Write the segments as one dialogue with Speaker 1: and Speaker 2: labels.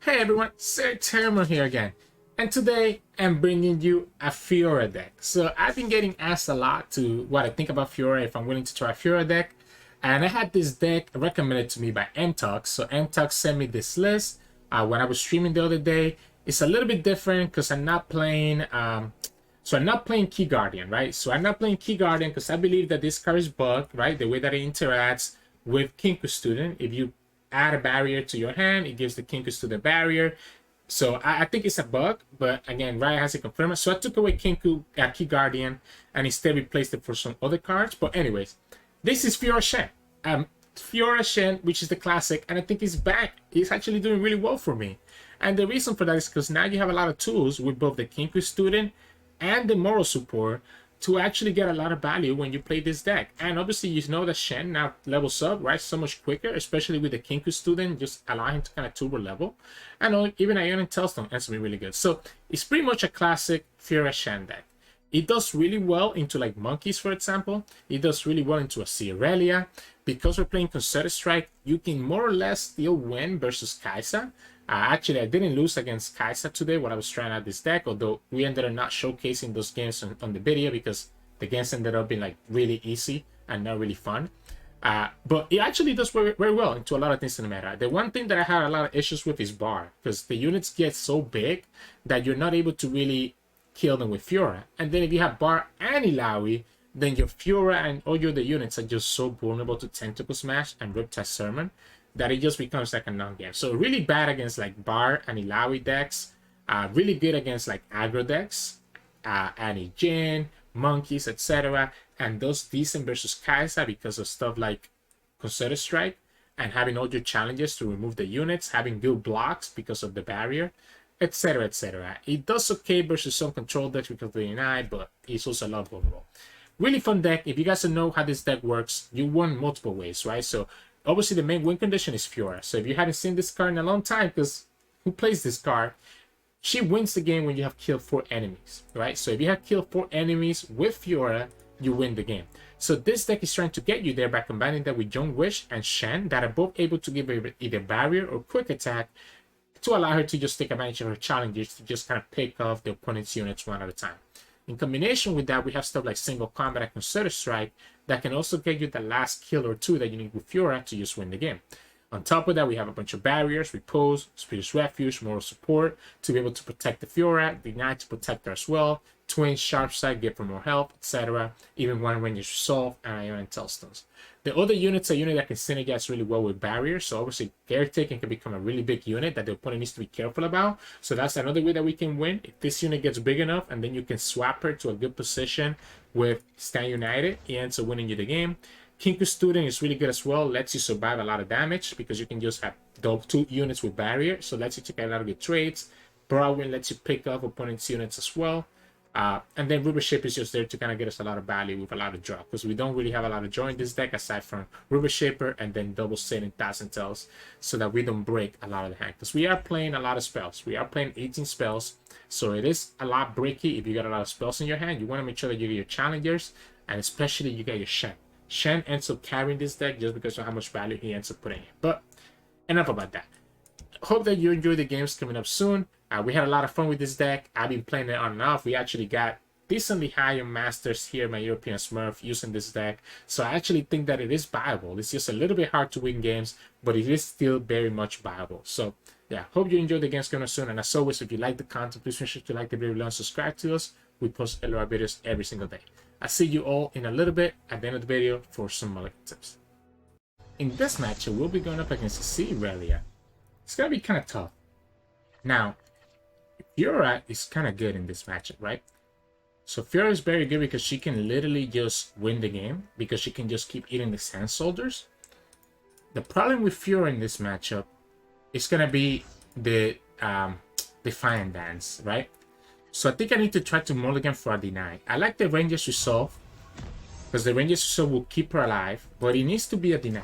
Speaker 1: Hey everyone, Sirturmund here again, and today I'm bringing you a Fiora deck. So I've been getting asked a lot to what I think about Fiora, if I'm willing to try a Fiora deck, and I had this deck recommended to me by Mtucks. So Mtucks sent me this list when I was streaming the other day. It's a little bit different because I'm not playing I'm not playing Key Guardian, right? So I'm not playing Key Guardian because I believe that this card is bugged, right? The way that it interacts with Kinku Student. If you add a barrier to your hand, it gives the Kinku Student barrier. So I think it's a bug, but again, Riot hasn't confirmed it. So I took away Key Guardian and instead replaced it for some other cards. But anyways, this is Fiora Shen. Fiora Shen, which is the classic, and I think it's back. It's actually doing really well for me. And the reason for that is because now you have a lot of tools with both the Kinku Student and the moral support to actually get a lot of value when you play this deck. And obviously you know that Shen now levels up, right, so much quicker, especially with the Kinku Student, just allow him to kind of turbo level. And even Ionic Tailstone ends up being really good. So it's pretty much a classic Fiora Shen deck. It does really well into like monkeys, for example. It does really well into Azir Irelia. Because we're playing Concerted Strike, you can more or less still win versus Kai'Sa. Actually, I didn't lose against Kai'Sa today when I was trying out this deck, although we ended up not showcasing those games on the video because the games ended up being like really easy and not really fun. But it actually does very, very well into a lot of things in the meta. The one thing that I had a lot of issues with is bar, because the units get so big that you're not able to really kill them with Fiora. And then if you have bar and Illaoi, then your Fiora and all your other units are just so vulnerable to Tentacle Smash and Riptide Sermon that it just becomes like a non-game. So really bad against like Bar and Illaoi decks, really good against like aggro decks, Annie Jin, monkeys, etc. And those decent versus Kai'Sa because of stuff like Concerted Strike and having all your challenges to remove the units, having good blocks because of the barrier, etc. etc. It does okay versus some control decks because of the deny, but it's also a lot vulnerable. Really fun deck. If you guys don't know how this deck works, you win multiple ways, right? So obviously the main win condition is Fiora. So if you haven't seen this card in a long time, because who plays this card, she wins the game when you have killed 4 enemies, right? So if you have killed 4 enemies with Fiora, you win the game. So this deck is trying to get you there by combining that with Young Wish and Shen that are both able to give her either barrier or quick attack to allow her to just take advantage of her challenges to just kind of pick off the opponent's units one at a time. In combination with that, we have stuff like Single Combat and Concerted Strike that can also get you the last kill or 2 that you need with Fiora to just win the game. On top of that, we have a bunch of barriers, repose, Spirit's Refuge, moral support to be able to protect the Fiora, deny to protect her as well, twin, sharp side, give her more health, etc. Even one range resolve and Ionic Tailstones. The other units are units that can synergize really well with barriers. So obviously, caretaking can become a really big unit that the opponent needs to be careful about. So that's another way that we can win. If this unit gets big enough, and then you can swap her to a good position with Stand United, it ends up winning you the game. Kinku Student is really good as well. Lets you survive a lot of damage because you can just have 2 units with barrier. So lets you take a lot of good trades. Broadwind lets you pick up opponent's units as well. And then River Shaper is just there to kind of get us a lot of value with a lot of draw, because we don't really have a lot of draw in this deck aside from River Shaper and then double Satan Thousand Tails, so that we don't break a lot of the hand, because we are playing a lot of spells. We are playing 18 spells, so it is a lot breaky. If you got a lot of spells in your hand, you want to make sure that you get your challengers, and especially you get your Shen. Shen ends up carrying this deck just because of how much value he ends up putting in. But enough about that. Hope that you enjoy the games coming up soon. We had a lot of fun with this deck. I've been playing it on and off. We actually got decently high on Masters here, my European Smurf, using this deck. So I actually think that it is viable. It's just a little bit hard to win games, but it is still very much viable. So yeah, hope you enjoy the games coming up soon. And as always, if you like the content, please make sure to like the video and subscribe to us. We post LOR videos every single day. I'll see you all in a little bit at the end of the video for some mulligan tips. In this matchup, we'll be going up against Azir Irelia. It's going to be kind of tough. Now, Fiora is kind of good in this matchup, right? So Fiora is very good because she can literally just win the game because she can just keep eating the Sand Soldiers. The problem with Fiora in this matchup is going to be the Defiant Dance, right? So I think I need to try to mulligan for a deny. I like the Ranger's Resolve because the Ranger's Resolve will keep her alive, but it needs to be a deny.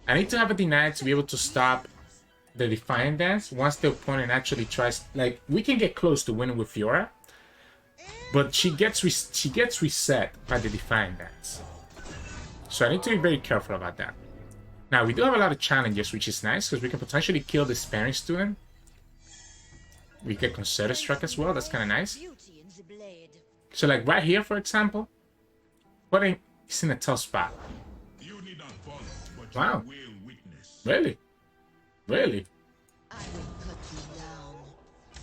Speaker 1: I need to have a deny to be able to stop the Defiant Dance once the opponent actually tries. Like, we can get close to winning with Fiora, but she gets reset by the Defiant Dance. So I need to be very careful about that. Now, we do have a lot of challenges, which is nice because we can potentially kill the Spanish student We get Concerted Strike as well. That's kind of nice. So like right here, for example, putting is in a tough spot. Wow. Really? Really?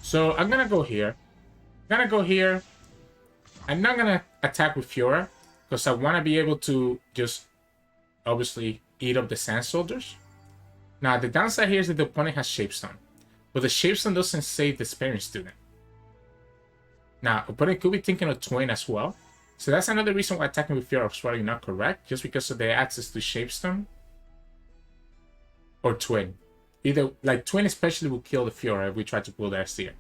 Speaker 1: So I'm gonna go here. I'm not gonna attack with Fiora because I want to be able to just obviously eat up the Sand Soldiers. Now the downside here is that the opponent has Shapestone, but the Shapestone doesn't save the Sparing Student. Now opponent could be thinking of Twin as well, so that's another reason why attacking with Fiora is probably not correct, just because of the access to Shapestone or Twin. Either like Twin especially will kill the Fiora if we try to pull the Azir.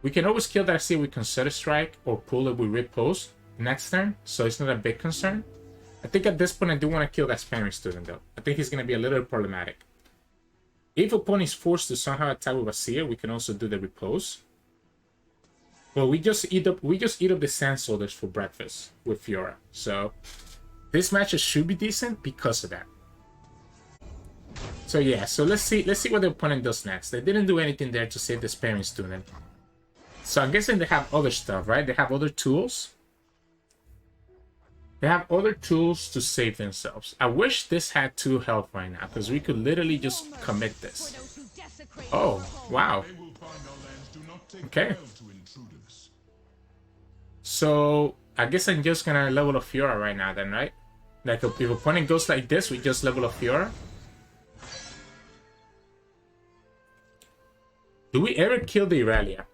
Speaker 1: We can always kill the Azir with Concerted Strike or pull it with Riposte next turn, so it's not a big concern. I think at this point I do want to kill that Sparing Student though. I think he's going to be a little problematic. If opponent is forced to somehow attack with Azir, we can also do the Repose. Well, we just eat up the Sand Soldiers for breakfast with Fiora. So this match should be decent because of that. So yeah, so let's see what the opponent does next. They didn't do anything there to save the Sparing Student. So I'm guessing they have other stuff, right? They have other tools. They have other tools to save themselves. I wish this had 2 health right now, because we could literally just commit this. Oh, wow. Okay. So, I guess I'm just gonna level up Fiora right now then, right? Like, if opponent goes like this, we just level up Fiora. Do we ever kill the Irelia?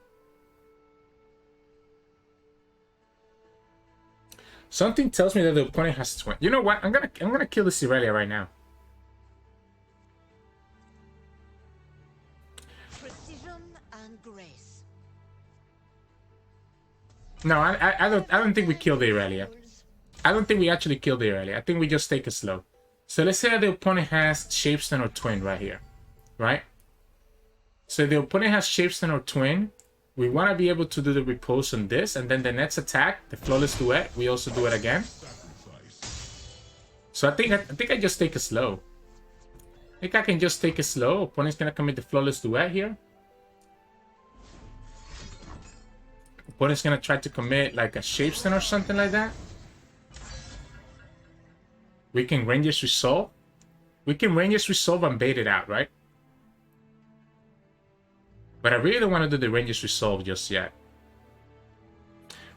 Speaker 1: Something tells me that the opponent has Twin. You know what? I'm gonna kill this Irelia right now.
Speaker 2: Precision and grace.
Speaker 1: No, I don't think we kill the Irelia. I don't think we actually kill the Irelia. I think we just take it slow. So let's say that the opponent has Shapestone or Twin right here, right? So the opponent has Shapestone or Twin. We want to be able to do the Repose on this, and then the next attack, the Flawless Duet, we also do it again. So I think I just take it slow. I think I can just take it slow. Opponent's gonna commit the Flawless Duet here. Opponent's gonna try to commit like a Shapestone or something like that. We can Ranger's Resolve. We can Ranger's Resolve and bait it out, right? But I really don't want to do the Ranger's Resolve just yet.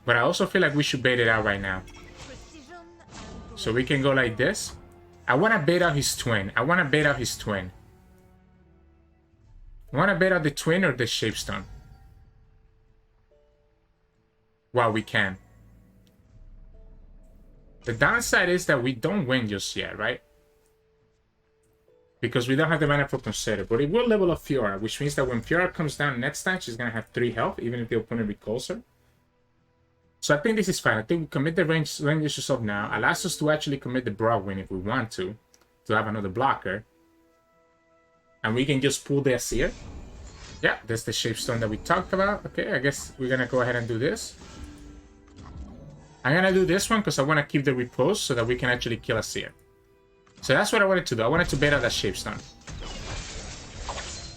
Speaker 1: But I also feel like we should bait it out right now. So we can go like this. I want to bait out his Twin. I want to bait out the Twin or the Shapestone. While we can. The downside is that we don't win just yet, right? Because we don't have the mana for Consider. But it will level up Fiora, which means that when Fiora comes down next time, she's going to have 3 health, even if the opponent recalls her. So I think this is fine. I think we commit the range yourself now. Allows us to actually commit the Broadwind if we want to have another blocker. And we can just pull the Azir. Yeah, that's the Shapestone that we talked about. Okay, I guess we're going to go ahead and do this. I'm going to do this one because I want to keep the Repose so that we can actually kill Azir. So that's what I wanted to do. I wanted to bait out that Shapestone.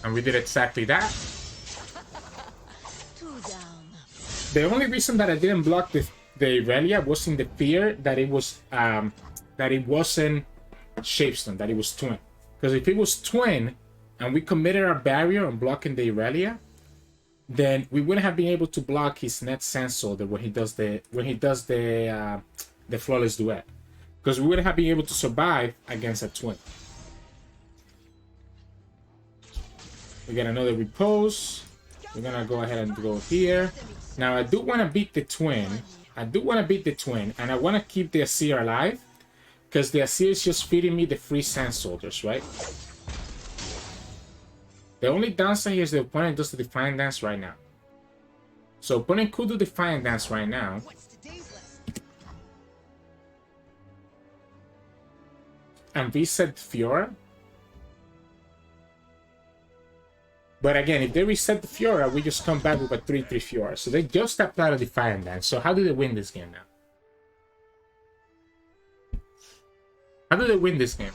Speaker 1: And we did exactly that. The only reason that I didn't block the Irelia was in the fear that it wasn't Shapestone, that it was Twin. Because if it was Twin and we committed our barrier on blocking the Irelia, then we wouldn't have been able to block his net Sand Soldier when he does the Flawless Duet. Because we wouldn't have been able to survive against a Twin. We get another Repose. We're gonna go ahead and go here. Now I do want to beat the Twin. And I want to keep the Azir alive. Because the Azir is just feeding me the free Sand Soldiers, right? The only downside here is the opponent does the Defiant Dance right now. So opponent could do Defiant Dance right now. And reset Fiora. But again, if they reset the Fiora, we just come back with a 3-3 Fiora. So they just applied a Defiant Dance. So how do they win this game now? How do they win this game?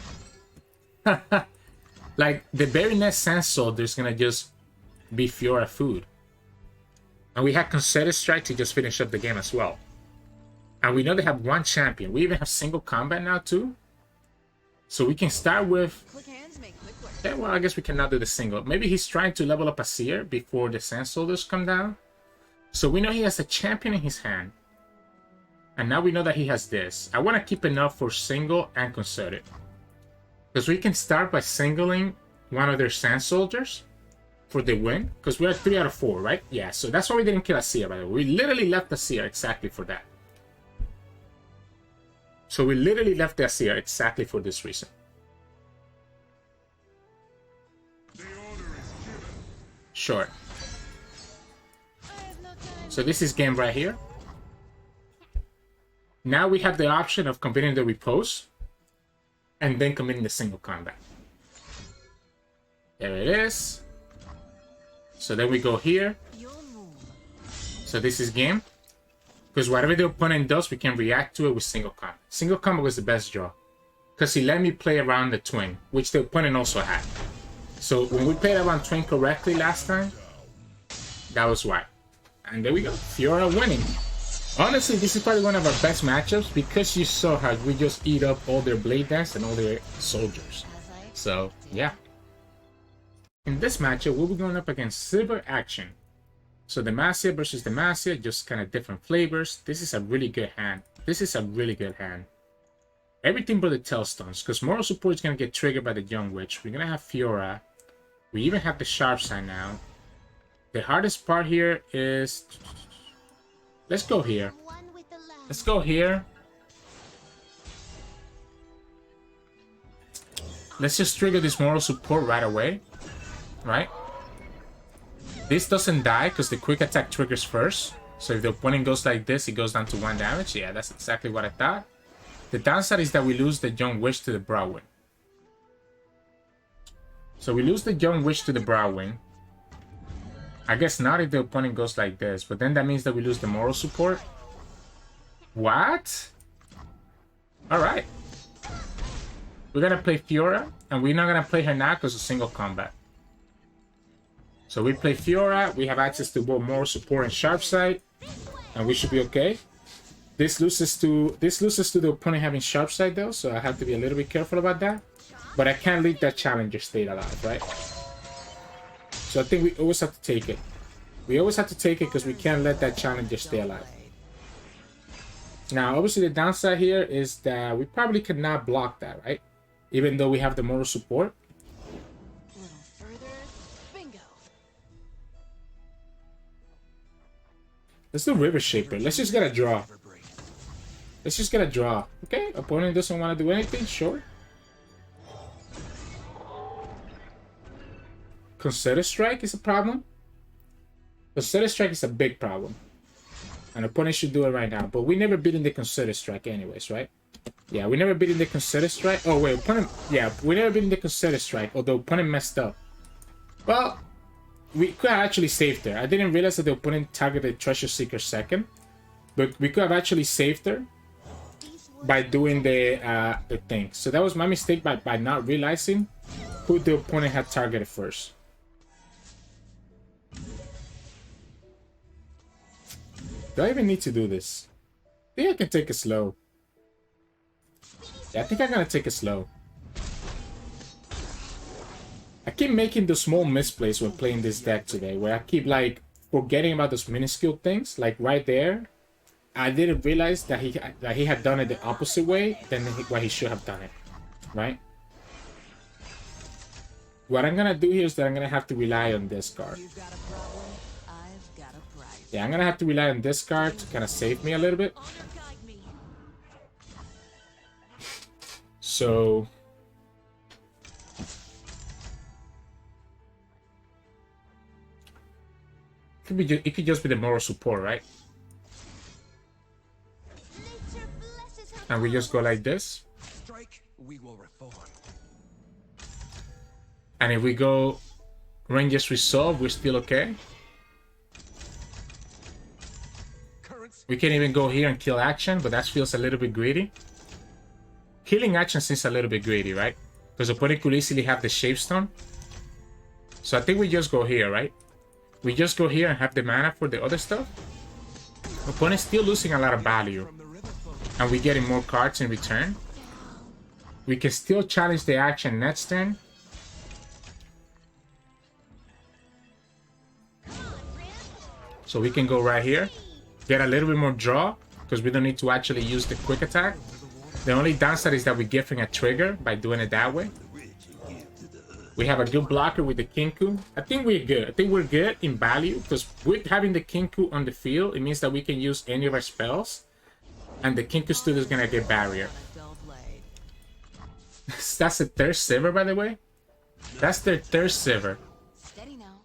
Speaker 1: Like, the very next Sand Soldier is gonna just be Fiora food. And we had Concerted Strike to just finish up the game as well. And we know they have one champion. We even have single combat now too. So we can start with... Yeah, well, I guess we cannot do the single. Maybe he's trying to level up Azir before the Sand Soldiers come down. So we know he has a champion in his hand. And now we know that he has this. I want to keep enough for single and concerted. Because we can start by singling one of their Sand Soldiers for the win. Because we're at 3 out of 4, right? Yeah, so that's why we didn't kill Azir, by the way. We literally left Azir exactly for that. So we literally left the Azir exactly for this reason. Sure. So this is game right here. Now we have the option of committing the repose and then committing the single combat. There it is. So then we go here. So this is game. Because whatever the opponent does, we can react to it with single combat. Single combat was the best draw. Because he let me play around the twin, which the opponent also had. So when we played around twin correctly last time, that was why. And there we go. Fiora winning. Honestly, this is probably one of our best matchups because you saw how we just eat up all their Blade Dance and all their soldiers. So, yeah. In this matchup, we'll be going up against Udyr Akshan. So Demacia versus Demacia, just kind of different flavors. This is a really good hand. This is a really good hand. Everything but the Tailstones, because moral support is going to get triggered by the Young Witch. We're going to have Fiora. We even have the Sharp Side now. The hardest part here is... Let's go here. Let's go here. Let's just trigger this moral support right away. Right? This doesn't die because the quick attack triggers first. So if the opponent goes like this, it goes down to 1 damage. Yeah, that's exactly what I thought. The downside is that we lose the Young Witch to the Browwing. So we lose the Young Witch to the Browwing. I guess not if the opponent goes like this, but then that means that we lose the moral support. What? Alright. We're gonna play Fiora, and we're not gonna play her now because of single combat. So we play Fiora, we have access to both moral support and sharp side, and we should be okay. This loses to the opponent having sharp side though, so I have to be a little bit careful about that. But I can't leave that challenger state alive, right? So I think we always have to take it. We always have to take it because we can't let that challenger stay alive. Now, obviously the downside here is that we probably cannot block that, right? Even though we have the moral support. Let's do River Shaper. Let's just get a draw. Let's just get a draw. Okay, opponent doesn't want to do anything, sure. Concerted Strike is a problem. Concerted Strike is a big problem. An opponent should do it right now. But we never beaten the Concerted Strike anyways, right? Yeah, we never beaten the Concerted Strike. Oh, wait, opponent... Yeah, we never beaten the Concerted Strike, although opponent messed up. Well, we could have actually saved her. I didn't realize that the opponent targeted Treasure Seeker second. But we could have actually saved her by doing the thing. So that was my mistake by not realizing who the opponent had targeted first. Do I even need to do this? I think I can take it slow. Yeah, I think I'm gonna take it slow. I keep making the small misplays when playing this deck today, where I keep like forgetting about those minuscule things. Like right there, I didn't realize that he had done it the opposite way than what he should have done it, right? What I'm gonna do here is that I'm gonna have to rely on this card. Yeah, I'm gonna have to rely on this card to kind of save me a little bit. So it could just be the moral support, right? And we just go like this. And if we go Ranger's Resolve, we're still okay. We can even go here and kill Action, but that feels a little bit greedy. Killing Action seems a little bit greedy, right? Because the opponent could easily have the Shapestone. So I think we just go here, right? We just go here and have the mana for the other stuff. Opponent's still losing a lot of value. And we're getting more cards in return. We can still challenge the action next turn. So we can go right here. Get a little bit more draw. Because we don't need to actually use the quick attack. The only downside is that we're giving a trigger by doing it that way. We have a good blocker with the Kinku. I think we're good. I think we're good in value. Because with having the Kinku on the field, it means that we can use any of our spells. And the Kinku Studio is going to get barrier. That's the third Sivir, by the way. That's their third Sivir.
Speaker 2: Steady now.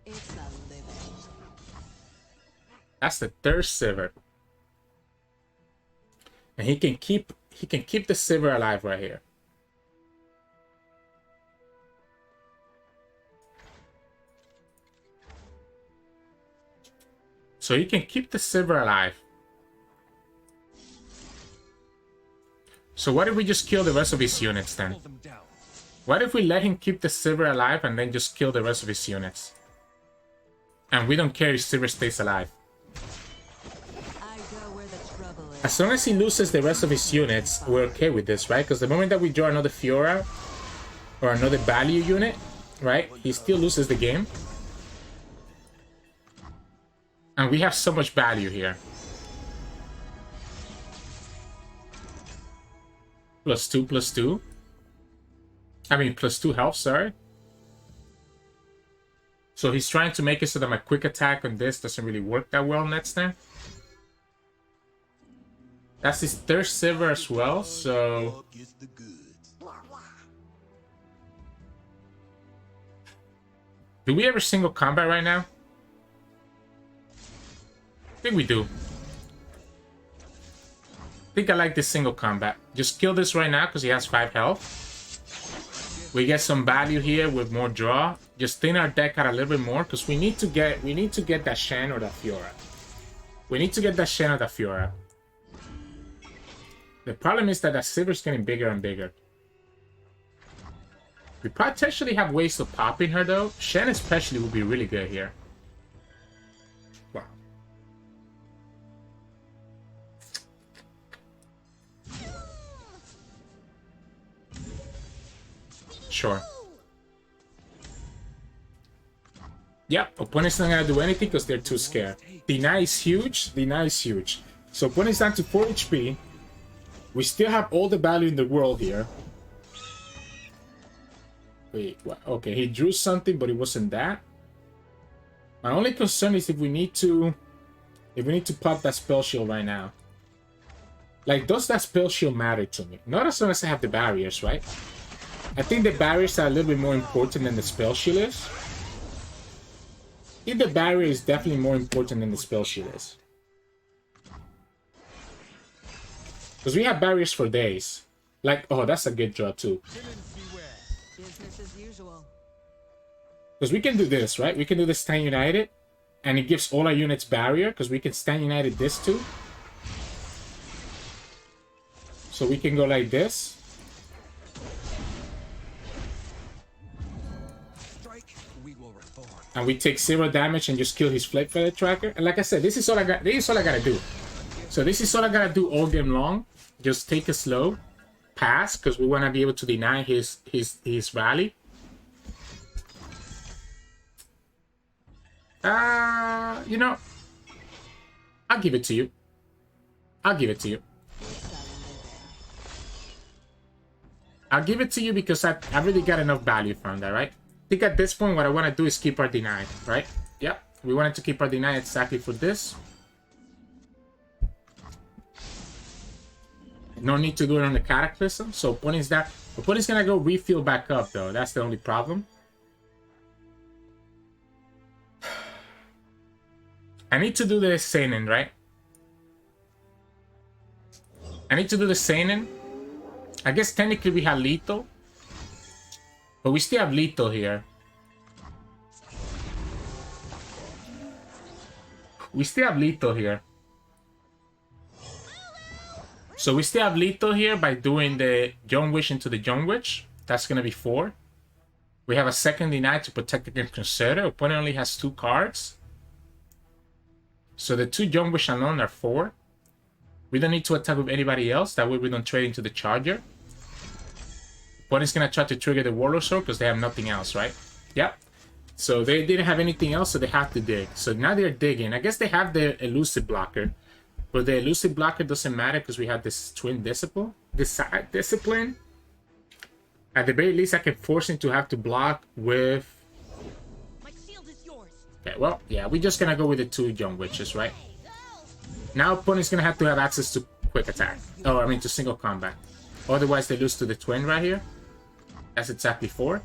Speaker 2: It's a living.
Speaker 1: That's the third Sivir. And he can keep the Sivir alive right here. So he can keep the Sivir alive. So what if we just kill the rest of his units then? What if we let him keep the Sivir alive and then just kill the rest of his units? And we don't care if Sivir stays alive. As long as he loses the rest of his units, we're okay with this, right? Because the moment that we draw another Fiora or another value unit, right? He still loses the game. And we have so much value here. +2/+2. I mean, +2 health, sorry. So he's trying to make it so that my quick attack on this doesn't really work that well next turn. That's his third Sivir as well, so... Do we ever single combat right now? I think we do. I think I like this single combat. Just kill this right now because he has 5 health. We get some value here with more draw. Just thin our deck out a little bit more because we need to get that Shen or that Fiora. We need to get that Shen or that Fiora. The problem is that Sivir is getting bigger and bigger. We potentially have ways of popping her though. Shen especially would be really good here. Wow. Sure. Yep, opponent's not gonna do anything because they're too scared. Deny is huge. Deny is huge. So opponent's down to 4 HP. We still have all the value in the world here. Wait, what? Okay, he drew something, but it wasn't that. My only concern is if we need to pop that spell shield right now. Like, does that spell shield matter to me? Not as long as I have the barriers, right? I think the barriers are a little bit more important than the spell shield is. I think the barrier is definitely more important than the spell shield is. Because we have barriers for days. Like, oh, that's a good draw too.
Speaker 2: Business as usual.
Speaker 1: Because we can do this, right? We can do the Stand United. And it gives all our units barrier. Because we can Stand United this too. So we can go like this. And we take 0 damage and just kill his Flake Feather Tracker. And like I said, this is all I got. This is all I gotta do. So this is all I gotta do all game long. Just take it slow, pass, because we want to be able to deny his rally. You know, I'll give it to you. I'll give it to you. I'll give it to you because I really got enough value from that, right? I think at this point, what I want to do is keep our deny, right? Yep, we wanted to keep our deny exactly for this. No need to do it on the Cataclysm. So opponent's gonna go refill back up though. That's the only problem. I need to do the Seinen, right? I need to do the Seinen. I guess technically we have lethal. But we still have lethal here. We still have lethal here. So we still have lethal here by doing the Young Witch into the Young Witch. That's going to be 4. We have a second deny to protect against Concerto. Opponent only has 2 cards. So the 2 Young Wish alone are 4. We don't need to attack with anybody else. That way we don't trade into the Charger. Opponent's gonna try to trigger the Warlord Sword because they have nothing else, right? Yep. So they didn't have anything else, so they have to dig. So now they're digging. I guess they have the Elusive Blocker. But the Elusive Blocker doesn't matter because we have this Twin Discipline. Discipline. At the very least, I can force him to have to block with...
Speaker 2: My shield is yours.
Speaker 1: Okay, well, yeah, we're just gonna go with the 2 Young Witches, right? Now opponent's gonna have to have access to quick attack. Oh, I mean to single combat. Otherwise they lose to the Twin right here. That's exactly 4.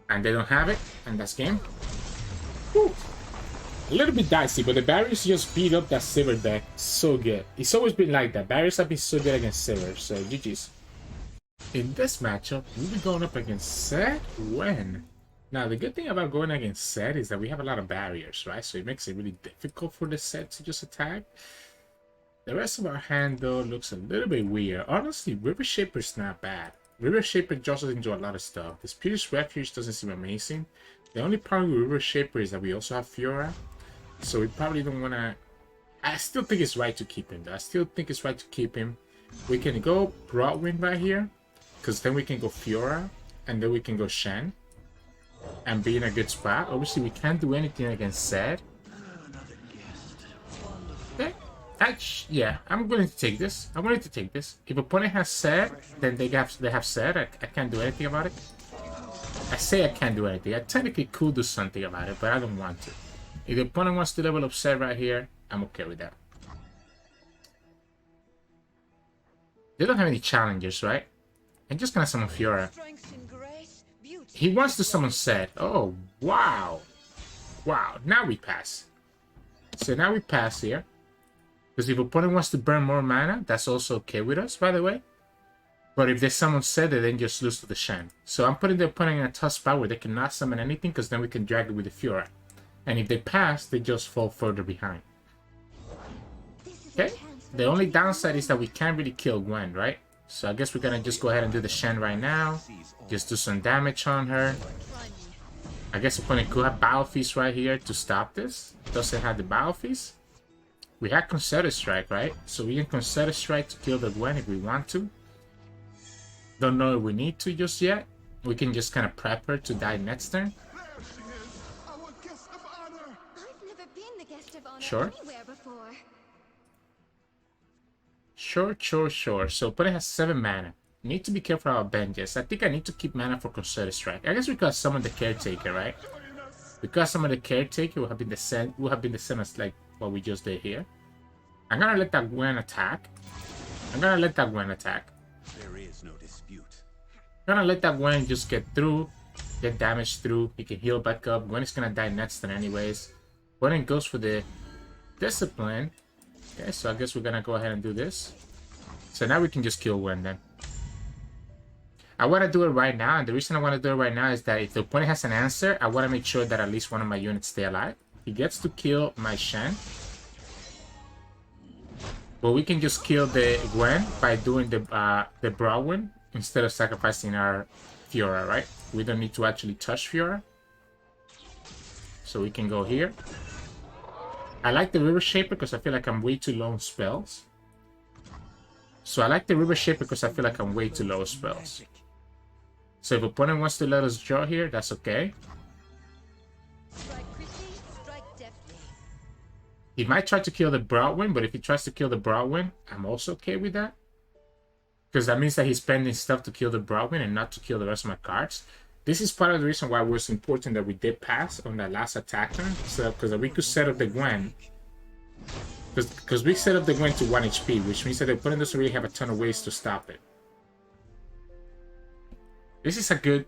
Speaker 1: And they don't have it, and that's game. Whew. A little bit dicey, but the barriers just beat up that Sivir deck so good. It's always been like that. Barriers have been so good against Sivir, so GG's. In this matchup, we'll be going up against Zed Gwen. Now, the good thing about going against Zed is that we have a lot of barriers, right? So it makes it really difficult for the Zed to just attack. The rest of our hand, though, looks a little bit weird. Honestly, River Shaper's not bad. River Shaper just into a lot of stuff. The Spirit's Refuge doesn't seem amazing. The only problem with River Shaper is that we also have Fiora. So we probably don't want to... I still think it's right to keep him, though. I still think it's right to keep him. We can go Broadwind right here. Because then we can go Fiora. And then we can go Shen. And be in a good spot. Obviously, we can't do anything against Zed. Okay. Yeah, I'm willing to take this. I'm willing to take this. If opponent has Zed, then they have Zed. I can't do anything about it. I say I can't do anything. I technically could do something about it, but I don't want to. If the opponent wants to level up Zed right here, I'm okay with that. They don't have any challengers, right? I'm just gonna summon Fiora. He wants to summon Zed. Oh, wow. Wow, now we pass. So now we pass here. Because if opponent wants to burn more mana, that's also okay with us, by the way. But if they summon Zed, they then just lose to the Shen. So I'm putting the opponent in a tough spot where they cannot summon anything, because then we can drag it with the Fiora. And if they pass, they just fall further behind. Okay? The only downside is that we can't really kill Gwen, right? So I guess we're gonna just go ahead and do the Shen right now. Just do some damage on her. I guess opponent could have Battle Feast right here to stop this. Doesn't have the Battle Feast. We had Concerted Strike, right? So we can Concerted Strike to kill the Gwen if we want to. Don't know if we need to just yet. We can just kind of prep her to die next turn. Sure. Sure. So opponent has 7 mana. Need to be careful about Vengeance. I think I need to keep mana for Concerted Strike. I guess we could summon the Caretaker, right? Because summon the Caretaker would have been the same as like what we just did here. I'm gonna let that Gwen attack. There is no dispute. I'm gonna let that Gwen just get through, get damage through. He can heal back up. Gwen is gonna die next turn anyways. Gwen goes for the Discipline. Okay, so I guess we're gonna go ahead and do this. So now we can just kill Gwen then. I want to do it right now, and the reason I want to do it right now is that if the opponent has an answer, I want to make sure that at least one of my units stay alive. He gets to kill my Shen. But we can just kill the Gwen by doing the Broadwind instead of sacrificing our Fiora, right? We don't need to actually touch Fiora. So we can go here. I like the River Shaper because I feel like I'm way too low on spells. So So if opponent wants to let us draw here, that's okay. He might try to kill the Broadwind, but if he tries to kill the Broadwind, I'm also okay with that. Because that means that he's spending stuff to kill the Broadwind and not to kill the rest of my cards. This is part of the reason why it was important that we did pass on that last attack turn. So, because we could set up the Gwen. Because we set up the Gwen to 1 HP, which means that the opponent doesn't really have a ton of ways to stop it. This is a good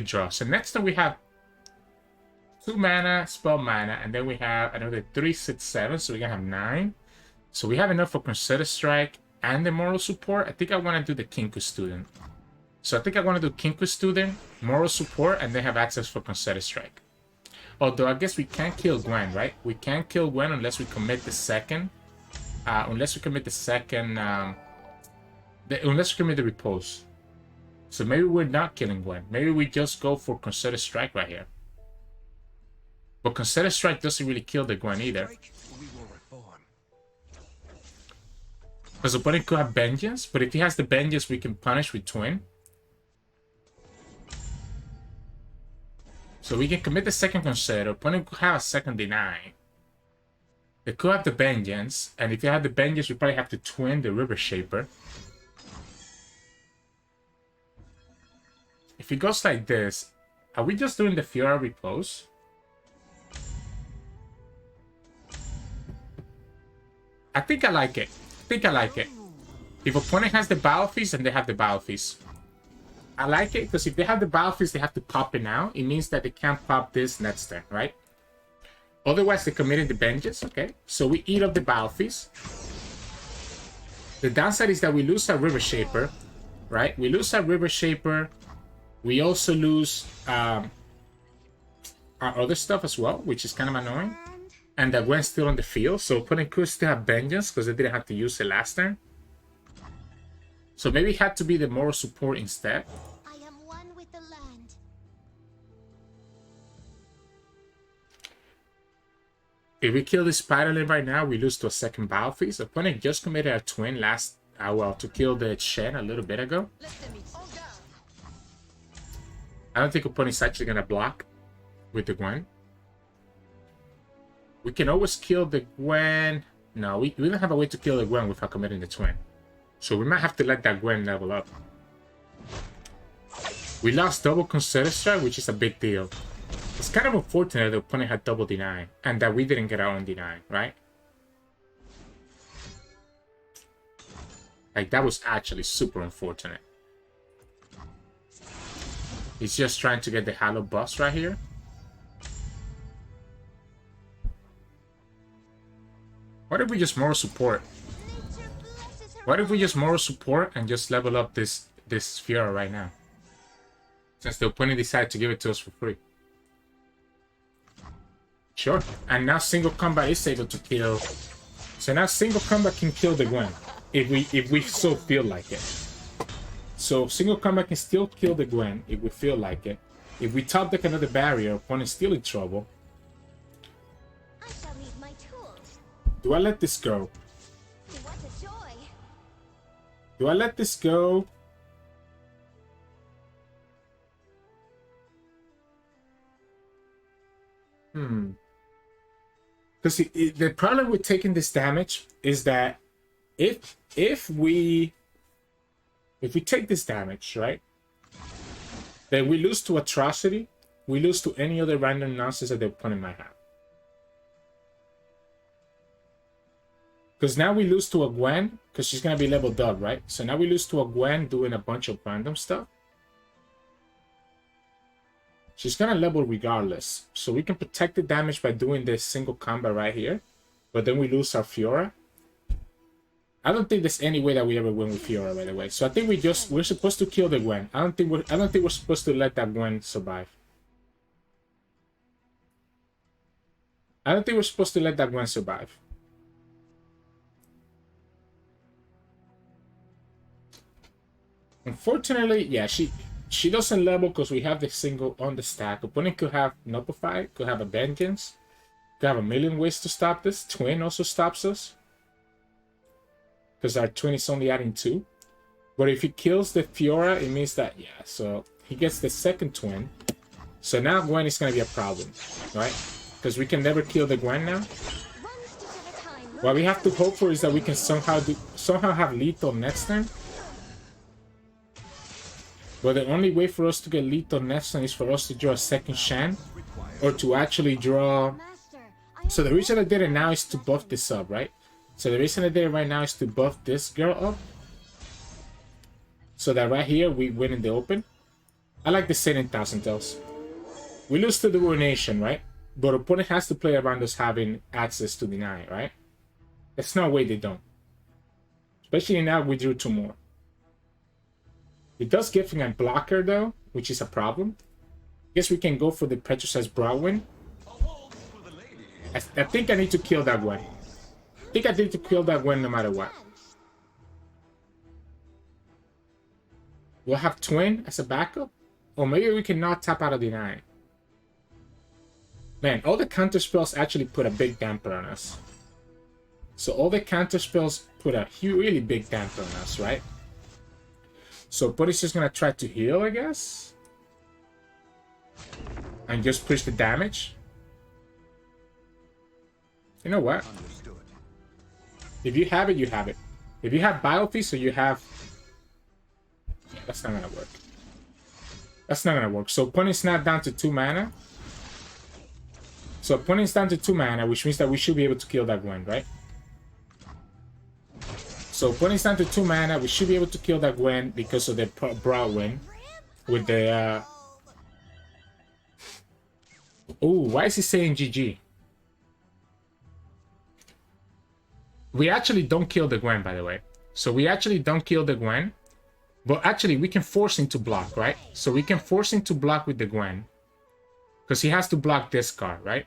Speaker 1: draw. So next time we have 2 mana, spell mana, and then we have another 3, 6, 7. So we're gonna have 9. So we have enough for Concerted Strike and the Moral Support. I think I want to do the Kinku Student. So I think I want to do Kinku Student, Moral Support, and then have access for Concerted Strike. Although I guess we can't kill Gwen, right? We can't kill Gwen unless we commit the second. Unless we commit the Repose. So maybe we're not killing Gwen. Maybe we just go for Concerted Strike right here. But Concerted Strike doesn't really kill the Gwen either. Because the opponent could have Vengeance, but if he has the Vengeance, we can punish with Twin. So we can commit the second Concerted. Opponent could have a second Deny. They could have the Vengeance, and if you have the Vengeance, we probably have to Twin the River Shaper. If it goes like this, are we just doing the Fiora repose? I think I like it. If opponent has the Battle Feast, then they have the Battle Feast. I like it because if they have the Battle Feast, they have to pop it now. It means that they can't pop this next turn, right? Otherwise, they're committing the Vengeance, okay? So we eat up the Battle Feast. The downside is that we lose our River Shaper, right? We lose our River Shaper. We also lose our other stuff as well, which is kind of annoying. And that Gwen's still on the field, so opponent could still have Vengeance because they didn't have to use it last turn. So maybe it had to be the moral support instead.
Speaker 2: I am one with the land.
Speaker 1: If we kill this Spiderling right now, we lose to a second Battle Feast. Opponent just committed a Twin last, well, to kill the Shen a little bit ago. I don't think opponent's actually gonna block with the Gwen. We can always kill the Gwen. No, we don't have a way to kill the Gwen without committing the Twin. So we might have to let that Gwen level up. We lost double Concerted Strike, which is a big deal. It's kind of unfortunate that the opponent had double Deny, and that we didn't get our own Deny, right? Like, that was actually super unfortunate. He's just trying to get the Halo boss right here. What if we just moral support? What if we just moral support and just level up this Fiora right now? Since the opponent decided to give it to us for free. Sure. And now single combat is able to kill. So now single combat can kill the Gwen. If we so feel like it. So single combat can still kill the Gwen if we feel like it. If we top deck another barrier, opponent's still in trouble.
Speaker 2: I shall need my tools.
Speaker 1: Do I let this go?
Speaker 2: What a joy.
Speaker 1: Do I let this go? Because the problem with taking this damage is that if we take this damage, right, then we lose to Atrocity, we lose to any other random nonsense that the opponent might have. Because now we lose to a Gwen, because she's going to be leveled up, right? So now we lose to a Gwen doing a bunch of random stuff. She's going to level regardless. So we can protect the damage by doing this single combat right here. But then we lose our Fiora. I don't think there's any way that we ever win with Fiora, by the way. So I think we're supposed to kill the Gwen. I don't think we're supposed to let that Gwen survive. I don't think we're supposed to let that Gwen survive. Unfortunately, yeah, she doesn't level because we have the single on the stack. Opponent could have Nullify, could have a Vengeance, could have a million ways to stop this. Twin also stops us. Because our Twin is only adding 2. But if he kills the Fiora, it means that, yeah, so he gets the second Twin. So now Gwen is going to be a problem, right? Because we can never kill the Gwen now. What we have to hope for is that we can somehow have lethal next turn. But the only way for us to get lethal next turn is for us to draw a second Shen. Or to actually draw... So the reason I did it now is to buff this up, right? So the reason I did it right now is to buff this girl up. So that right here, we win in the open. I like the Satan Thousand Tails. We lose to the Ruination, right? But opponent has to play around us having access to Deny, right? There's no way they don't. Especially now we drew 2 more. It does give me a blocker though, which is a problem. I guess we can go for the Petrocized Broadwind. I think I need to kill that one. I think I need to kill that one no matter what. We'll have Twin as a backup. Or maybe we can not tap out of Deny. Man, all the counter spells actually put a big damper on us. So all the counter spells put a really big damper on us, right? So Buddy's just gonna try to heal, I guess. And just push the damage. You know what? If you have it, you have it. If you have Biofeast, or you have... Yeah, that's not gonna work. That's not gonna work. So opponent's not down to 2 mana. So opponent's down to 2 mana, which means that we should be able to kill that Gwen, right? So opponent's down to 2 mana, we should be able to kill that Gwen because of the Brow win. With the... Oh, why is he saying GG? We actually don't kill the Gwen, by the way. So we actually don't kill the Gwen. But actually, we can force him to block, right? So we can force him to block with the Gwen. Because he has to block this card, right?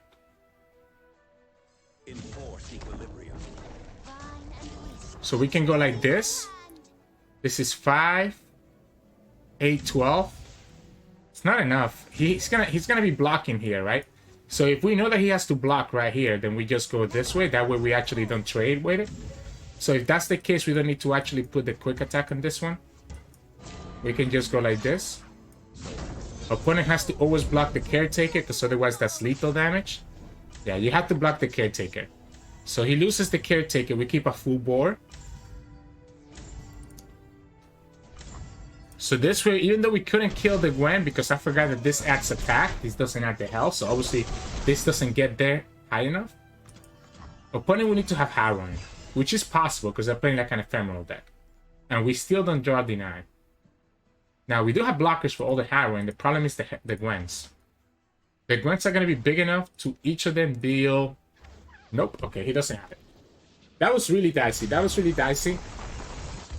Speaker 1: So we can go like this. This is 5, 8, 12. It's not enough. He's gonna be blocking here, right? So if we know that he has to block right here, then we just go this way. That way we actually don't trade with it. So if that's the case, we don't need to actually put the quick attack on this one. We can just go like this. Opponent has to always block the Caretaker, because otherwise that's lethal damage. Yeah, you have to block the Caretaker. So he loses the Caretaker. We keep a full board. So this way, even though we couldn't kill the Gwen, because I forgot that this adds attack, this doesn't add the health, so obviously this doesn't get there high enough. Opponent will need to have Harrowing, which is possible because they're playing like an ephemeral deck. And we still don't draw Deny. Now, we do have blockers for all the Harrowing. The problem is the Gwens. The Gwens are going to be big enough to each of them deal... Nope. Okay, he doesn't have it. That was really dicey. That was really dicey.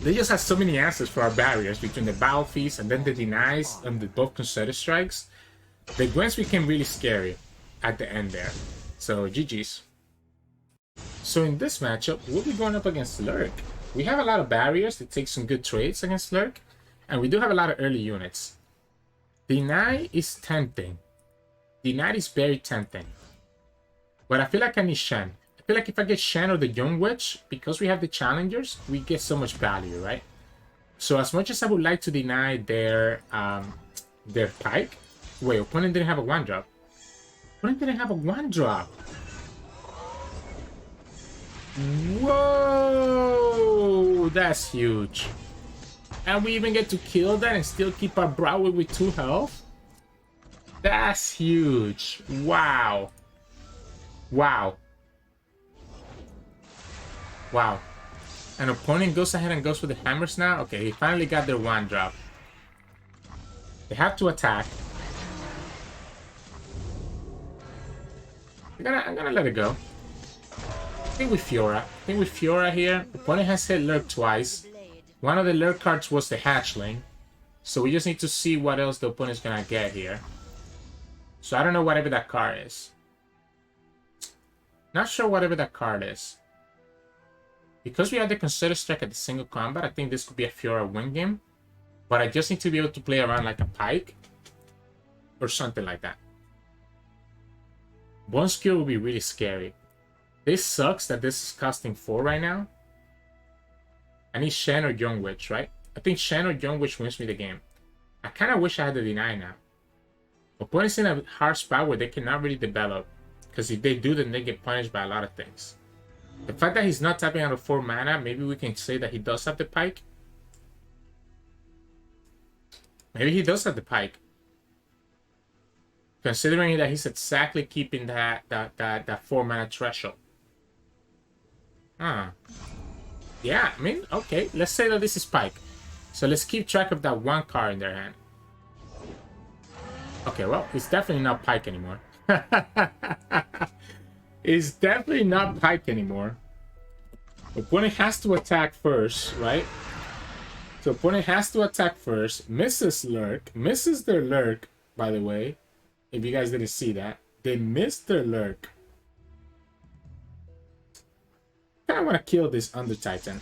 Speaker 1: They just have so many answers for our barriers between the Battle Feast and then the Denies and the both Concerted Strikes. The Gwens became really scary at the end there. So, GG's. So in this matchup, we'll be going up against Lurk. We have a lot of barriers to take some good trades against Lurk. And we do have a lot of early units. Deny is tempting. Deny is very tempting. But I feel like I need Shen. I feel like if I get Shen or the Young Witch, because we have the challengers, we get so much value, right? So as much as I would like to deny their Pike... Wait, opponent didn't have a 1-drop. Opponent didn't have a 1-drop. Whoa! That's huge. And we even get to kill that and still keep our Brow with 2 health? That's huge. Wow. Wow. Wow. An opponent goes ahead and goes for the hammers now? Okay, he finally got their 1-drop. They have to attack. I'm gonna let it go. I think with Fiora here. Opponent has hit Lurk twice. One of the Lurk cards was the Hatchling. So we just need to see what else the opponent's gonna get here. So I don't know whatever that card is. Not sure whatever that card is. Because we have the Concerted Strike at the single combat, I think this could be a Fiora win game. But I just need to be able to play around like a Pike. Or something like that. Bone Skewer will be really scary. This sucks that this is costing 4 right now. I need Shen or Young Witch, right? I think Shen or Young Witch wins me the game. I kind of wish I had the Deny now. Opponents in a hard spot where they cannot really develop. Because if they do, then they get punished by a lot of things. The fact that he's not tapping out of 4 mana, maybe we can say that he does have the Pike. Maybe he does have the Pike. Considering that he's exactly keeping that 4 mana threshold. Huh. Yeah, I mean, okay. Let's say that this is Pike. So let's keep track of that 1 card in their hand. Okay, well, it's definitely not Pike anymore. It's definitely not Pike anymore. Opponent has to attack first, right? So opponent has to attack first. Misses Lurk. Misses their Lurk, by the way. If you guys didn't see that. They missed their Lurk. I kind of want to kill this Under Titan.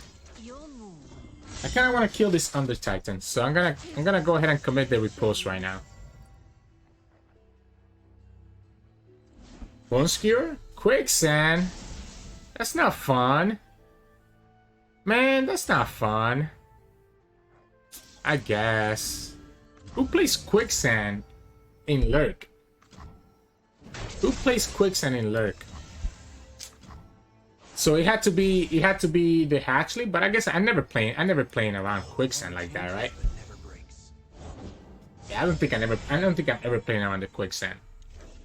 Speaker 1: I kind of want to kill this Under Titan, so I'm gonna go ahead and commit the repulse right now. Bone Skewer? Quicksand? That's not fun. Man, that's not fun. I guess. Who plays Quicksand in Lurk? Who plays Quicksand in Lurk? So it had to be the Hatchley, but I guess I never playing around Quicksand like that, right? Yeah, I don't think I'm ever playing around the Quicksand.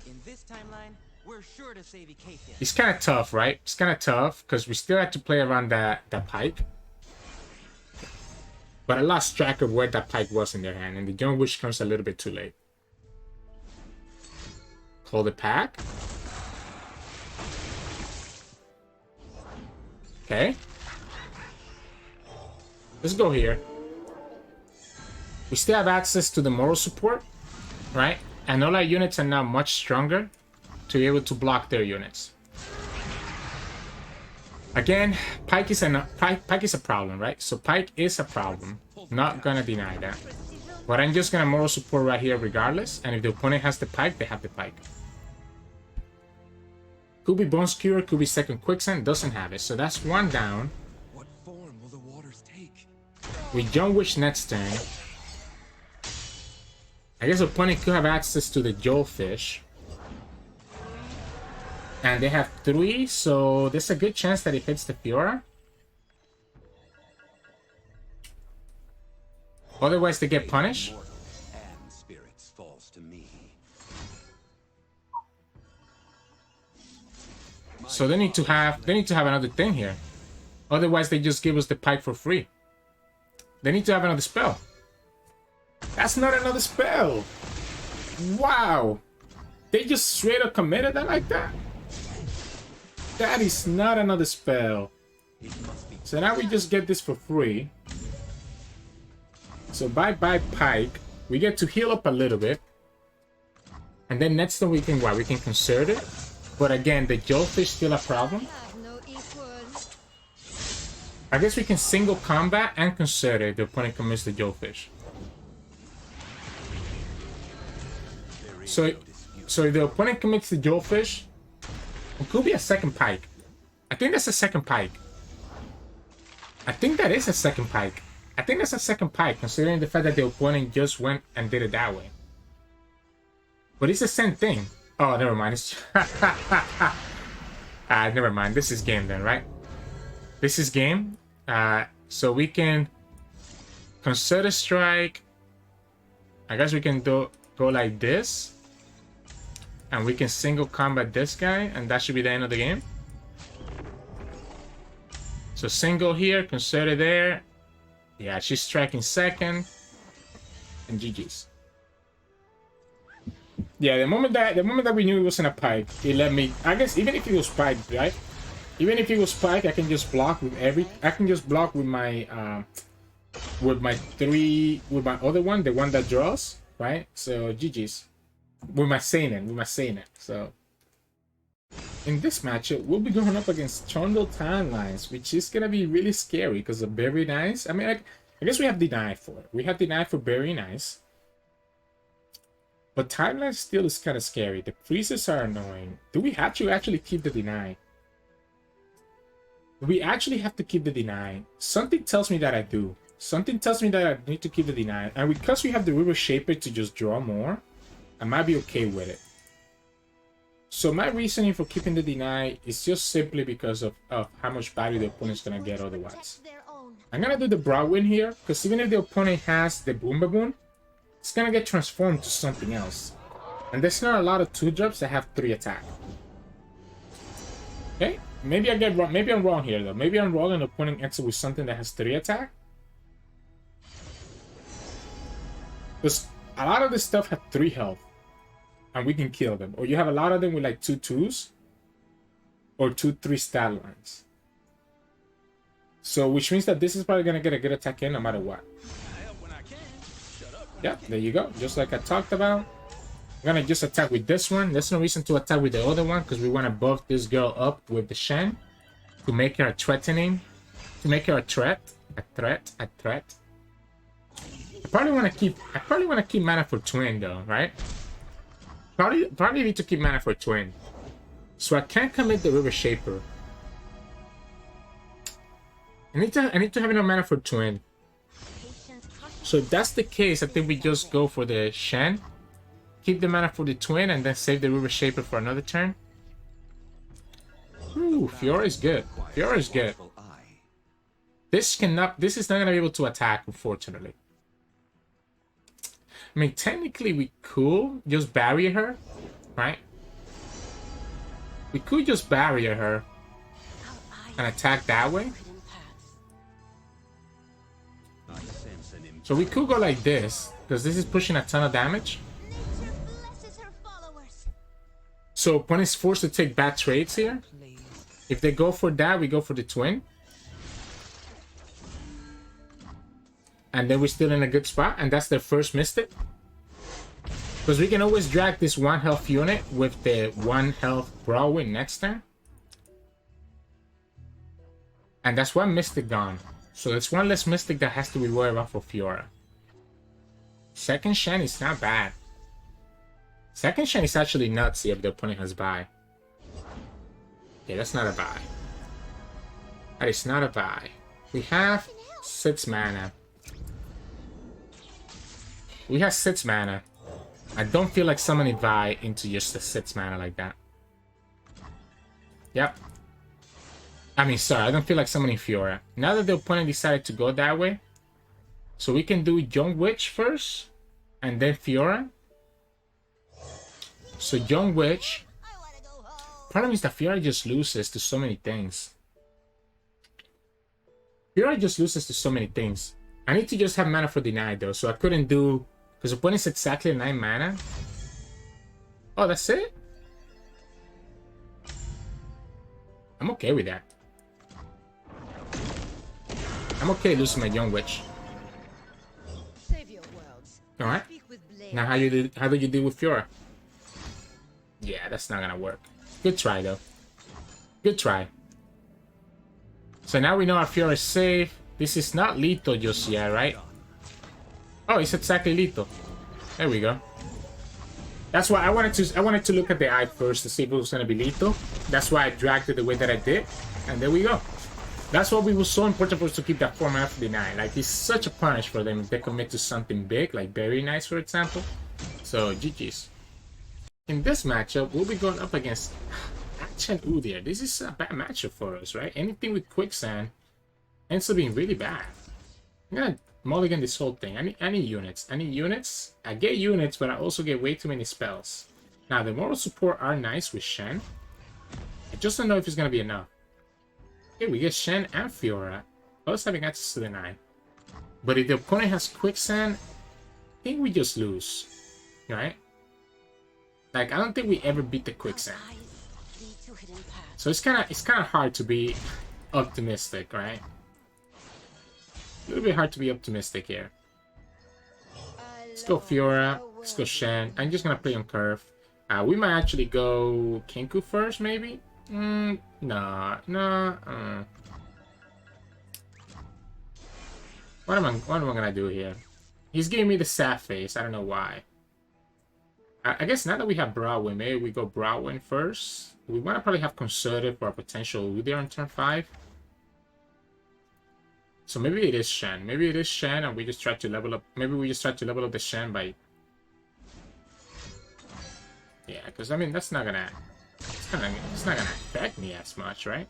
Speaker 3: In this timeline, we're sure to save Acacia.
Speaker 1: It's kind of tough, right? It's kind of tough because we still have to play around that Pike. But I lost track of where that Pike was in their hand, and the Young Witch comes a little bit too late. Call the pack. Okay. Let's go here. We still have access to the moral support, right? And all our units are now much stronger to be able to block their units. Again, Pike is a problem, right? So Pike is a problem. Not gonna deny that. But I'm just gonna moral support right here regardless. And if the opponent has the Pike, they have the Pike. Could be Bone Skewer, could be second Quicksand, doesn't have it. So that's one down.
Speaker 4: What form will the waters take?
Speaker 1: With Young Witch next turn. I guess the opponent could have access to the Jewelfish. And they have 3, so there's a good chance that it hits the Fiora. Otherwise they get punished.
Speaker 4: And spirits falls to me.
Speaker 1: So they need to have another thing here. Otherwise they just give us the Pike for free. They need to have another spell. That's not another spell. Wow. They just straight up committed that like that. That is not another spell. So now we just get this for free. So bye-bye Pike. We get to heal up a little bit. And then next time we can what? We can concert it. But again, the Jewelfish still a problem. I guess we can single combat and concert it. The opponent commits the Jewelfish. So if the opponent commits the Jewelfish, it could be a second Pike. I think that's a second Pike. I think that is a second Pike. I think that's a second Pike, considering the fact that the opponent just went and did it that way. But it's the same thing. Oh, never mind. It's never mind. This is game then, right? This is game. So we can concert a strike. I guess we can go like this. And we can single combat this guy, and that should be the end of the game. So single here, concert it there. Yeah, she's striking second. And GG's. Yeah, the moment that we knew it wasn't a Pike, it let me. I guess even if it was Pike, right? Even if it was Pike, I can just block with I can just block with my with my other one, the one that draws, right? So GG's. With my Seinen. So in this matchup, we'll be going up against Trundle Timelines, which is gonna be really scary because of Very Nice. I mean, I guess we have Deny for it. We have Deny for Very Nice. But Timelines still is kind of scary. The freezes are annoying. Do we have to actually keep the Deny? We actually have to keep the Deny. Something tells me that I do. Something tells me that I need to keep the Deny. And because we have the River Shaper to just draw more, I might be okay with it. So my reasoning for keeping the Deny is just simply because of how much value the opponent's going to get otherwise. I'm going to do the Broadwind here, because even if the opponent has the Boom Baboon, it's going to get transformed to something else. And there's not a lot of 2-drops that have 3 attack. Okay, maybe I get wrong. Maybe I'm wrong here though. Maybe I'm wrong and the opponent enters with something that has 3 attack. Because a lot of this stuff have 3 health. And we can kill them. Or you have a lot of them with like 2 2s. Or 2 3 stat lines. So which means that this is probably going to get a good attack in no matter what. Yeah, there you go. Just like I talked about. I'm going to just attack with this one. There's no reason to attack with the other one. Because we want to buff this girl up with the Shen. To make her threatening. To make her a threat. A threat. A threat. I probably want to keep mana for twin though, right? Probably need to keep mana for twin. So I can't commit the River Shaper. I need to have enough mana for twin. So if that's the case, I think we just go for the Shen. Keep the mana for the twin and then save the River Shaper for another turn. Ooh, Fiora is good. Fiora is good. This is not gonna be able to attack, unfortunately. I mean, technically we could just barrier her, right? We could just barrier her and attack that way. So we could go like this, because this is pushing a ton of damage. So opponent is forced to take bad trades here. If they go for that, we go for the twin. And then we're still in a good spot, and that's their first Mystic. Because we can always drag this 1 health unit with the 1 health Whirlwind next turn. And that's one Mystic gone. So it's one less Mystic that has to be worried about for Fiora. Second Shen is not bad. Second Shen is actually nuts if the opponent has buy. Okay, that's not a buy. That is not a buy. We have 6 mana. We have 6 mana. I don't feel like summoning Vi into just the 6 mana like that. Yep. I mean, sorry, I don't feel like summoning Fiora. Now that the opponent decided to go that way, so we can do Young Witch first, and then Fiora. So Young Witch. Problem is that Fiora just loses to so many things. Fiora just loses to so many things. I need to just have mana for deny though, so I couldn't do... Because opponent's exactly 9 mana. Oh, that's it? I'm okay with that. I'm okay losing my Young Witch. Alright. Now how do you deal with Fiora? Yeah, that's not gonna work. Good try though. Good try. So now we know our Fiora is safe. This is not lethal just yet, right? Oh, it's exactly lethal. There we go. That's why I wanted to look at the eye first to see if it was gonna be lethal. That's why I dragged it the way that I did. And there we go. That's why it was so important for us to keep that 4 mana for deny. Like, it's such a punish for them if they commit to something big, like Berry Knights, for example. So, GG's. In this matchup, we'll be going up against Akshan Udyr. This is a bad matchup for us, right? Anything with Quicksand ends up being really bad. I'm gonna mulligan this whole thing. I need units. I need units. I get units, but I also get way too many spells. Now, the moral support are nice with Shen. I just don't know if it's gonna be enough. Okay, we get Shen and Fiora, plus having access to the 9. But if the opponent has Quicksand, I think we just lose, right? Like, I don't think we ever beat the Quicksand. So it's kind of hard to be optimistic, right? A little bit hard to be optimistic here. Let's go Fiora. Let's go Shen. I'm just gonna play on curve. We might actually go Kenku first, maybe. No. What am I gonna do here? He's giving me the sad face. I don't know why. I guess now that we have Browin, maybe we go Browin first. We want to probably have Concerted for a potential Udyr on turn 5. So maybe it is Shen. Maybe it is Shen and we just try to level up. Maybe we just try to level up the Shen by... Yeah, because I mean, that's not gonna... It's not gonna affect me as much, right?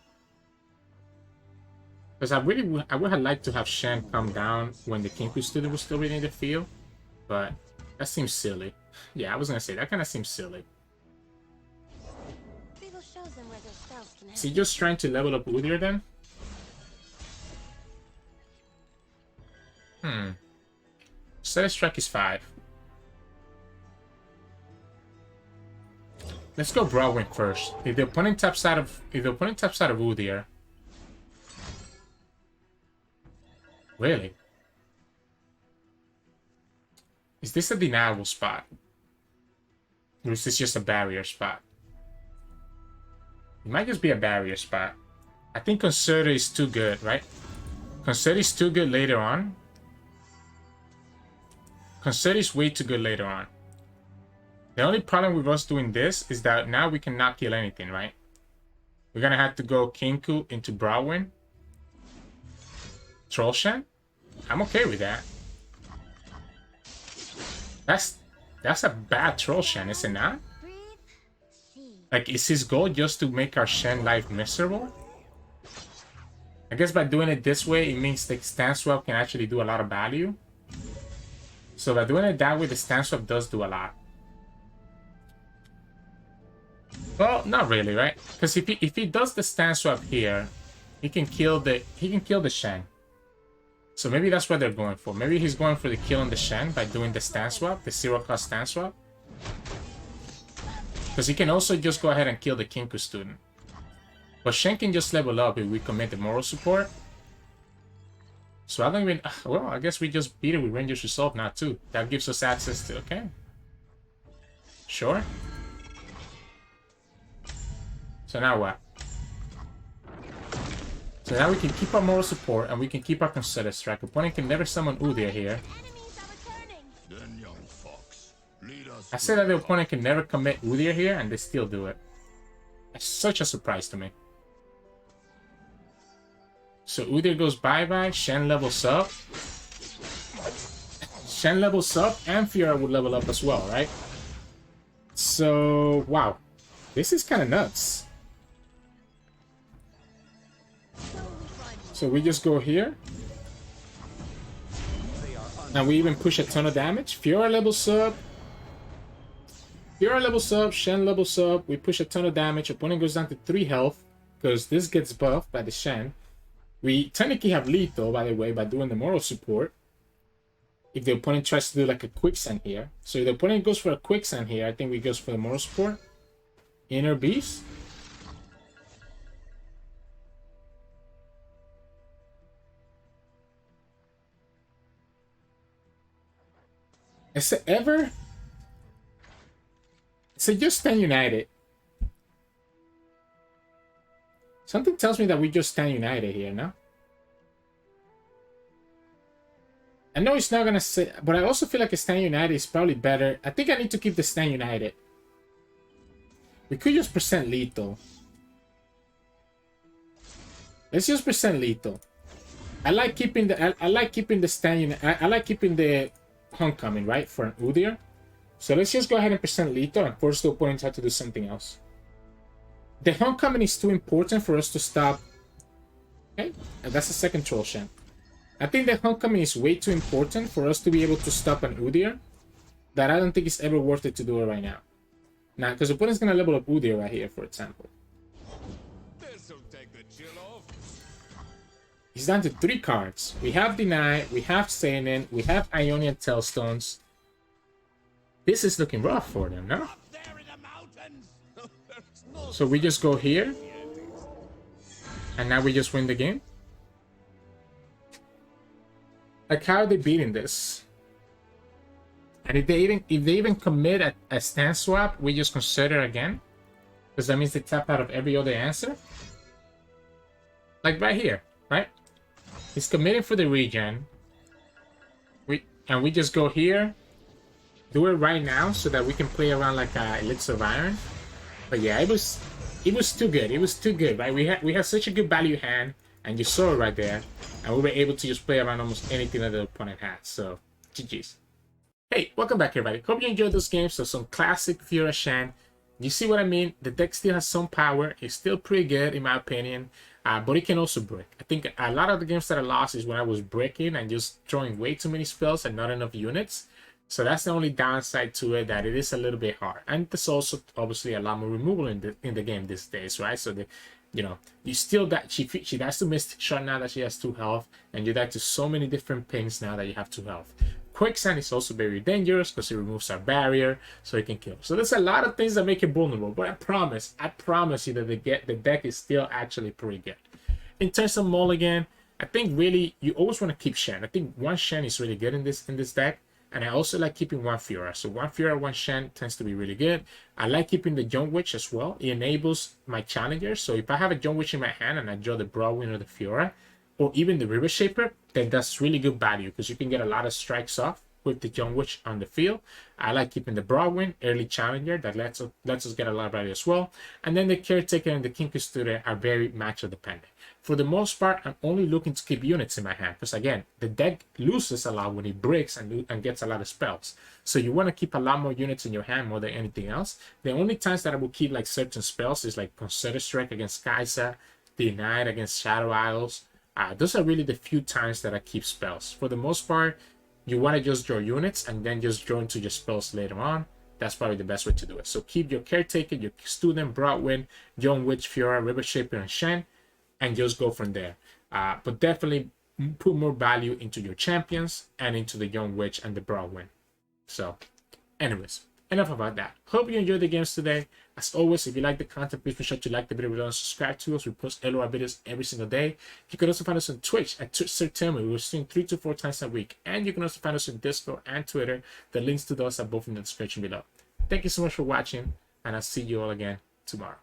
Speaker 1: Because I would have liked to have Shen come down when the Kenku student was still in the field. But that seems silly. Yeah, I was gonna say, that kind of seems silly. Is he just trying to level up Udyr then? Status strike is 5. Let's go Browin first. If the opponent taps out of Udyr. Really? Is this a deniable spot? Or is this just a barrier spot? It might just be a barrier spot. I think Concerted is too good, right? Concedi's too good later on. Concedi's way too good later on. The only problem with us doing this is that now we cannot kill anything, right? We're gonna have to go Kinku into Browin. Troll Shen? I'm okay with that. That's a bad Troll Shen, is it not?
Speaker 2: Breathe. See.
Speaker 1: Like, is his goal just to make our Shen life miserable? I guess by doing it this way, it means the stance swap can actually do a lot of value. So by doing it that way, the stance swap does do a lot. Well, not really, right? Because if he does the stance swap here, he can kill the Shen. So maybe that's what they're going for. Maybe he's going for the kill on the Shen by doing the stance swap, the 0-cost stance swap. Because he can also just go ahead and kill the Kinku student. But Shen can just level up if we commit the moral support. So I don't even... Well, I guess we just beat it with Ranger's Resolve now too. That gives us access to... Okay. Sure. So now what? So now we can keep our moral support and we can keep our Consider Strike. Opponent can never summon Udyr here.
Speaker 2: Enemies are returning.
Speaker 4: Then, young fox, lead us
Speaker 1: I say that the opponent can never commit Udyr here and they still do it. That's such a surprise to me. So Udyr goes bye-bye, Shen levels up. Shen levels up and Fiora would level up as well, right? So, wow. This is kind of nuts. So we just go here. And we even push a ton of damage. Fiora levels up. Fiora levels up, Shen levels up. We push a ton of damage. Opponent goes down to 3 health. Because this gets buffed by the Shen. We technically have lethal, by the way, by doing the moral support. If the opponent tries to do like a quicksand here. So if the opponent goes for a quicksand here, I think we goes for the moral support. Inner Beast. Is it ever? So just stand united. Something tells me that we just stand united here, no? I know it's not gonna say, but I also feel like a stand united is probably better. I think I need to keep the stand united. We could just percent lethal. Let's just percent lethal. I like keeping the stand. I like keeping the homecoming, right, for an Udyr. So let's just go ahead and percent lethal and force the opponent to have to do something else. The homecoming is too important for us to stop. Okay, and that's the second Troll Shen. I think the homecoming is way too important for us to be able to stop an Udyr. That I don't think it's ever worth it to do it right now. Now, because the opponent's gonna level up Udyr right here, for example.
Speaker 4: This'll take the chill off.
Speaker 1: He's down to 3 cards. We have Deny, we have Seinen, we have Ionian Tailstones. This is looking rough for them, no?
Speaker 4: Up there in the mountains. There's no
Speaker 1: So we just go here. And now we just win the game. Like, how are they beating this? And if they even commit a stance swap, we just consider again. Because that means they tap out of every other answer. Like right here, right? He's committing for the regen. We just go here. Do it right now so that we can play around like Elixir of Iron. But yeah, it was too good. It was too good, right? We had such a good value hand, and you saw it right there. And we were able to just play around almost anything that the opponent had. So, GG's. Hey, welcome back everybody. Hope you enjoyed those games. So some classic Fiora Shen. You see what I mean? The deck still has some power. It's still pretty good in my opinion. But it can also break. I think a lot of the games that I lost is when I was breaking and just throwing way too many spells and not enough units. So that's the only downside to it, that it is a little bit hard. And there's also obviously a lot more removal in the game these days, right? So you still that she does to Mystic Shot now that she has 2 health, and you die to so many different pings now that you have 2 health. Quicksand is also very dangerous because it removes our barrier, so it can kill. So there's a lot of things that make it vulnerable, but I promise you that the deck is still actually pretty good. In terms of mulligan, I think really you always want to keep Shen. I think 1 Shen is really good in this deck. And I also like keeping 1 Fiora. So 1 Fiora, 1 Shen tends to be really good. I like keeping the Young Witch as well. It enables my challenger. So if I have a Young Witch in my hand and I draw the Broadwind or the Fiora, or even the River Shaper, then that's really good value because you can get a lot of strikes off with the Young Witch on the field. I like keeping the Broadwind, early challenger, that lets us get a lot of value as well. And then the Caretaker and the King Custodian are very matchup dependent. For the most part, I'm only looking to keep units in my hand because again, the deck loses a lot when it breaks and gets a lot of spells. So you want to keep a lot more units in your hand more than anything else. The only times that I will keep like certain spells is like Consider Strike against Kai'Sa, Denied against Shadow Isles. Those are really the few times that I keep spells. For the most part, you want to just draw units and then just draw into your spells later on. That's probably the best way to do it. So keep your Caretaker, your Student, Broadwind, Young Witch, Fiora, River Shaper, and Shen, and just go from there. But definitely put more value into your champions and into the Young Witch and the Broadwind. So, anyways, enough about that. Hope you enjoyed the games today. As always, if you like the content, please make sure to like the video and subscribe to us. We post LOR videos every single day. You can also find us on Twitch at Sirturmund. We're streaming 3 to 4 times a week. And you can also find us on Discord and Twitter. The links to those are both in the description below. Thank you so much for watching, and I'll see you all again tomorrow.